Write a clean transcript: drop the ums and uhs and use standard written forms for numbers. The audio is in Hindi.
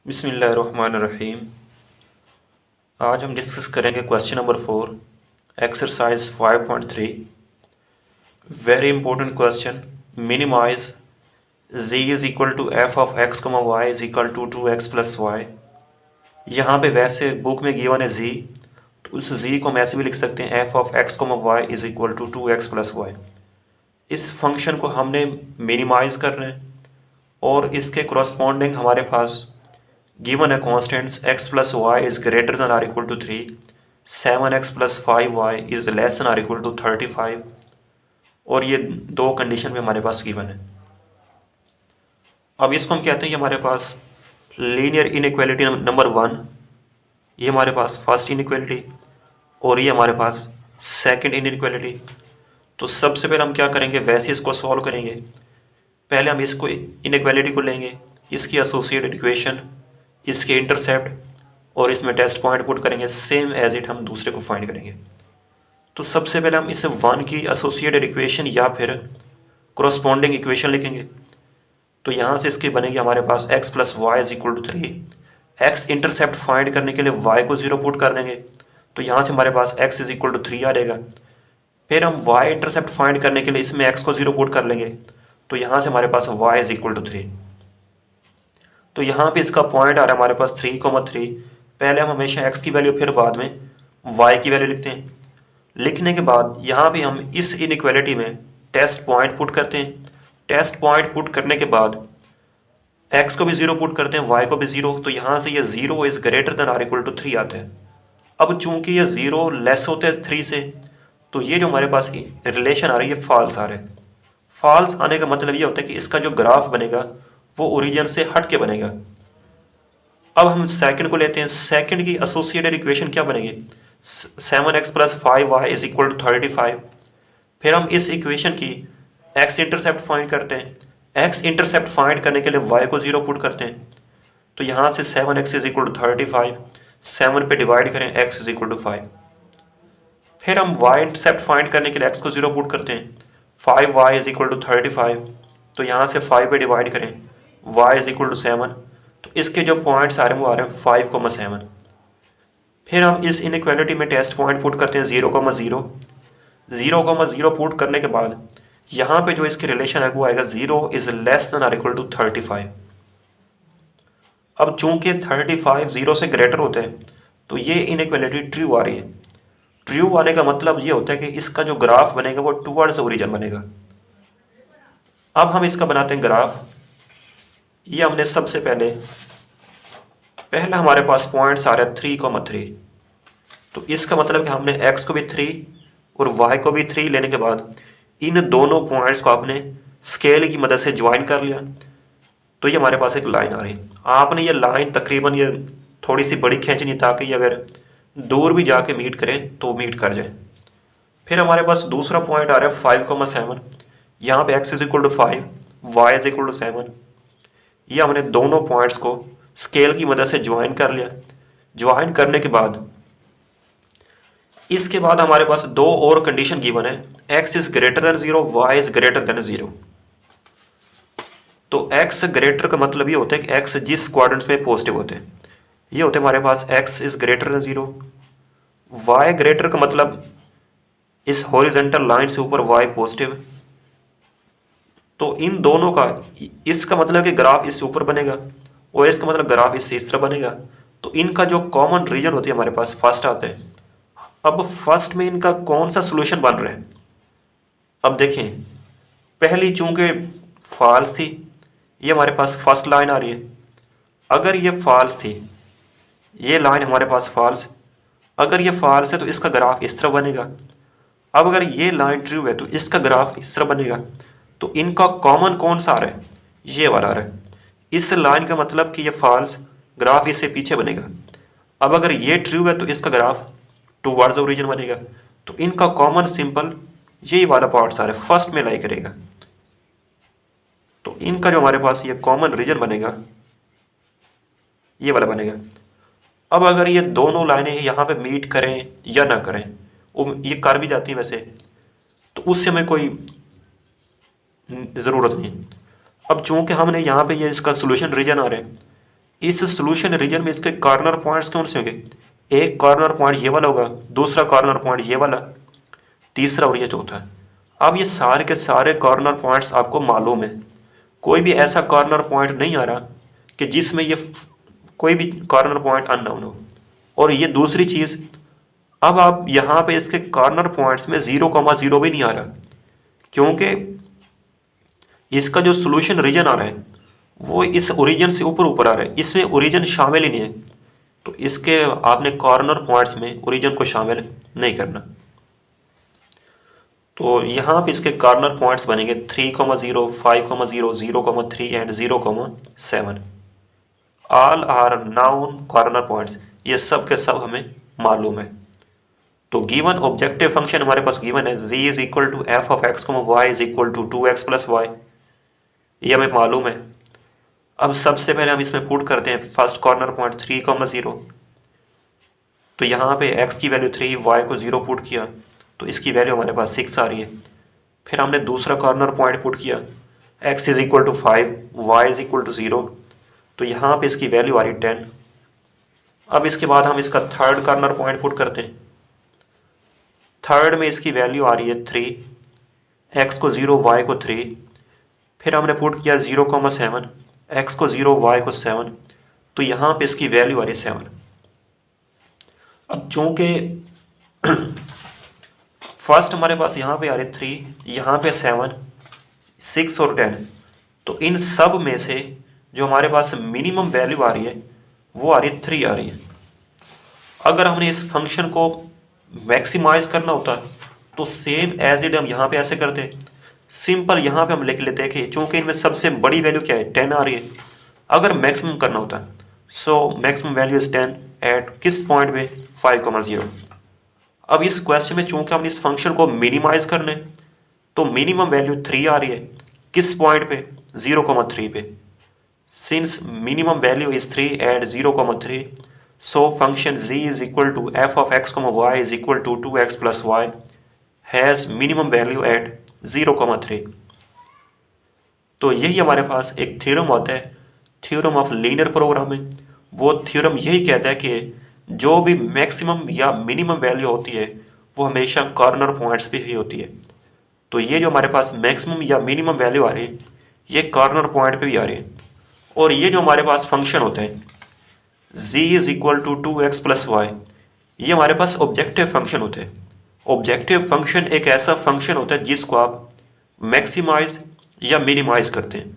बिस्मिल्लाहिर्रहमानिर्रहीम। आज हम डिस्कस करेंगे question number 4 exercise 5.3। Very important question. Minimise z is equal to F of x comma Y is equal to 2x plus y. यहाँ पे वैसे बुक में गिवन है z, तो उस z को हम ऐसे भी लिख सकते हैं F of x comma Y is equal to 2x plus Y. इस फंक्शन को हमने मिनिमाइज करना है और इसके करस्पॉन्डिंग हमारे पास गिवन है constants x plus Y is greater than or equal to 3, 7x plus 5y is less than or equal to 35, और ये दो कंडीशन में हमारे पास गिवन है। अब इसको हम कहते हैं कि हमारे पास लीनियर इनइक्वालिटी नंबर 1, ये हमारे पास फर्स्ट इनइक्वालिटी और ये हमारे पास सेकंड इनइक्वालिटी। तो सबसे पहले हम क्या करेंगे, वैसे इसको सॉल्व करेंगे। पहले हम इसको इनइक्वालिटी को लेंगे, इसकी एसोसिएटेड इक्वेशन, इसके इंटरसेप्ट और इसमें टेस्ट पॉइंट पुट करेंगे, सेम एज इट हम दूसरे को फाइंड करेंगे। तो सबसे पहले हम इसे 1 की एसोसिएटेड इक्वेशन या फिर कोरस्पॉन्डिंग इक्वेशन लिखेंगे। तो यहाँ से इसकी बनेगी हमारे पास x plus Y is equal to 3। X intercept find करने के लिए y को 0 पुट कर देंगे, तो यहाँ से हमारे पास x इज इक्वल टू 3 आ रहेगा। फिर हम y इंटरसेप्ट फाइंड करने के लिए इसमें x को 0 पुट कर लेंगे, तो यहाँ से हमारे पास y इज इक्वल टू 3। तो यहाँ पे इसका पॉइंट आ रहा है हमारे पास 3,3। पहले हम हमेशा x की वैल्यू फिर बाद में y की वैल्यू लिखते हैं। लिखने के बाद यहाँ पे हम इस इनइक्वालिटी में टेस्ट पॉइंट पुट करते हैं। टेस्ट पॉइंट पुट करने के बाद x को भी 0 पुट करते हैं, y को भी 0। तो यहाँ से ये 0 is greater than or equal to 3 आता है। अब चूंकि ये 0 लेस होते हैं 3 से, तो ये जो हमारे पास रिलेशन आ रही है फॉल्स आ रहा है। फॉल्स आने का मतलब ये होता है कि इसका जो ग्राफ बनेगा वो ओरिजिन से हट के बनेगा। अब हम सेकंड को लेते हैं। सेकंड की एसोसिएटेड इक्वेशन क्या बनेगी, 7x plus 5y is equal to 35। फिर हम इस इक्वेशन की x इंटरसेप्ट फाइंड करते हैं। x इंटरसेप्ट फाइंड करने के लिए y को 0 पुट करते हैं, तो यहाँ से 7x इज इक्वल टू 35, 7 पे डिवाइड करें x इज इक्वल टू 5। फिर हम y इंटरसेप्ट फाइंड करने के लिए x को 0 पुट करते हैं, 5y इज इक्वल टू 35, तो यहाँ से 5 पे डिवाइड करें y इज इक्वल टू 7। तो इसके जो पॉइंट्स आ रहे हैं वो आ रहे हैं 5,7। फिर हम इस इनइक्वालिटी में टेस्ट पॉइंट पुट करते हैं 0,0। 0,0 पुट करने के बाद यहाँ पे जो इसके रिलेशन है वो आएगा 0 is less than or equal to 35। अब चूंकि 35 0 से ग्रेटर होते हैं, तो ये इनइक्वालिटी ट्रू आ रही है। ट्रू आने का मतलब ये होता है कि इसका जो ग्राफ बनेगा वो टुवर्ड्स ओरिजिन बनेगा। अब हम इसका बनाते हैं ग्राफ। ये हमने सबसे पहले हमारे पास पॉइंट्स आ रहे हैं 3,3। तो इसका मतलब कि हमने x को भी 3 और y को भी 3 लेने के बाद इन दोनों पॉइंट्स को आपने स्केल की मदद से ज्वाइन कर लिया, तो ये हमारे पास एक लाइन आ रही। आपने ये लाइन तकरीबन ये थोड़ी सी बड़ी खींचनी ताकि ये अगर दूर भी जाके मीट करें तो मीट कर जाए। फिर हमारे पास दूसरा पॉइंट आ रहा है 5,7। यहाँ पे x is equal to 5, y is equal to 7। ये हमने दोनों पॉइंट्स को स्केल की मदद से ज्वाइन कर लिया। ज्वाइन करने के बाद इसके बाद हमारे पास दो और कंडीशन गिवन है, x is greater then 0, y is greater then 0। तो x ग्रेटर का मतलब ये होता है कि x जिस क्वाड्रेंट्स में पॉजिटिव होते हैं, ये होते हैं हमारे पास x is greater then 0। y greater का मतलब इस हॉरिजॉन्टल लाइन से ऊपर y पॉजिटिव। तो इन दोनों का, इसका मतलब कि ग्राफ इससे ऊपर बनेगा और इसका मतलब ग्राफ इससे इस तरह बनेगा। तो इनका जो कॉमन रीजन होती है हमारे पास फर्स्ट आता है। अब फर्स्ट में इनका कौन सा सोल्यूशन बन रहा है, अब देखें। पहली चूंकि फॉल्स थी, ये हमारे पास फर्स्ट लाइन आ रही है। अगर ये फॉल्स थी, ये लाइन हमारे पास फॉल्स, अगर ये फॉल्स है तो इसका ग्राफ इस तरह बनेगा। अब अगर ये लाइन ट्रू है तो इसका ग्राफ इस तरह बनेगा। तो इनका कॉमन कौन सा आ रहा है, ये वाला आ रहा है। इस लाइन का मतलब कि ये फॉल्स, ग्राफ इससे पीछे बनेगा। अब अगर ये ट्रू है तो इसका ग्राफ टुवर्ड्स ओरिजिन बनेगा। तो इनका कॉमन सिंपल यही वाला पार्ट सारे फर्स्ट में लाई करेगा। तो इनका जो हमारे पास ये कॉमन रीजन बनेगा, ये वाला बनेगा। अब अगर ये दोनों लाइनें यहाँ पे मीट करें या ना करें, वो ये कर भी जाती है वैसे, तो उससे हमें कोई ज़रूरत नहीं। अब चूंकि हमने यहाँ पे ये इसका सोल्यूशन रीजन आ रहे हैं, इस सोल्यूशन रीजन में इसके कॉर्नर पॉइंट्स कौन से होंगे? एक कॉर्नर पॉइंट ये वाला होगा, दूसरा कॉर्नर पॉइंट ये वाला, तीसरा और ये चौथा। अब ये सारे के सारे कॉर्नर पॉइंट्स आपको मालूम है, कोई भी ऐसा कॉर्नर पॉइंट नहीं आ रहा कि जिसमें ये कोई भी कॉर्नर पॉइंट अननोन हो। और ये दूसरी चीज़, अब आप यहाँ पे इसके कॉर्नर पॉइंट्स में 0,0 भी नहीं आ रहा, क्योंकि इसका जो सोल्यूशन रीजन आ रहा है वो इस ओरिजिन से ऊपर ऊपर आ रहा है, इसमें ओरिजिन शामिल ही नहीं है। तो इसके आपने कॉर्नर पॉइंट्स में ओरिजिन को शामिल नहीं करना। तो यहाँ पे इसके कॉर्नर पॉइंट्स बनेंगे 3,0, 5,0, 0,3 and 0,7। All are known corner points, ये सब के सब हमें मालूम है। तो गिवन ऑब्जेक्टिव फंक्शन हमारे पास गिवन है z is equal to F of X Y is equal to 2x plus Y, ये हमें मालूम है। अब सबसे पहले हम इसमें पुट करते हैं फर्स्ट कॉर्नर पॉइंट 3,0। तो यहाँ पे x की वैल्यू 3, y को 0 पुट किया तो इसकी वैल्यू हमारे पास 6 आ रही है। फिर हमने दूसरा कॉर्नर पॉइंट पुट किया x is equal to 5, y is equal to 0, तो यहाँ पे इसकी वैल्यू आ रही है 10। अब इसके बाद हम इसका थर्ड कॉर्नर पॉइंट पुट करते हैं। थर्ड में इसकी वैल्यू आ रही है 3, x को 0, y को 3। फिर हमने पुट किया 0,7, x को 0, y को 7, तो यहाँ पे इसकी वैल्यू आ रही है 7। अब चूंकि फर्स्ट हमारे पास यहाँ पे आ रही 3, यहाँ पे 7, 6 और 10, तो इन सब में से जो हमारे पास मिनिमम वैल्यू आ रही है वो आ रही है 3 आ रही है। अगर हमने इस फंक्शन को मैक्सिमाइज करना होता तो सेम एज इट हम यहाँ पे ऐसे करते, सिंपल यहाँ पे हम लिख लेते कि चूंकि इनमें सबसे बड़ी वैल्यू क्या है 10 आ रही है, अगर मैक्सिमम करना होता so maximum value is 10 at किस पॉइंट पे 5,0। अब इस क्वेश्चन में चूंकि हमने इस फंक्शन को मिनिमाइज करने तो मिनिमम वैल्यू 3 आ रही है, किस पॉइंट पे 0,3 पे। Since minimum value is 3 at 0,3, so function z is equal to F of X Y is equal to 2x plus Y has minimum value at 0,3। तो यही हमारे पास एक थ्योरम होता है, थ्योरम ऑफ लीनियर प्रोग्रामिंग। वो थ्योरम यही कहता है कि जो भी मैक्सिमम या मिनिमम वैल्यू होती है वो हमेशा कॉर्नर पॉइंट्स पे ही होती है। तो ये जो हमारे पास मैक्सिमम या मिनिमम वैल्यू आ रही है ये कॉर्नर पॉइंट पे भी आ रही है। और ये जो हमारे पास फंक्शन होता है z is equal to 2x plus Y, ये हमारे पास ऑब्जेक्टिव फंक्शन होते हैं। ऑब्जेक्टिव फंक्शन एक ऐसा फंक्शन होता है जिसको आप मैक्सिमाइज या मिनिमाइज करते हैं।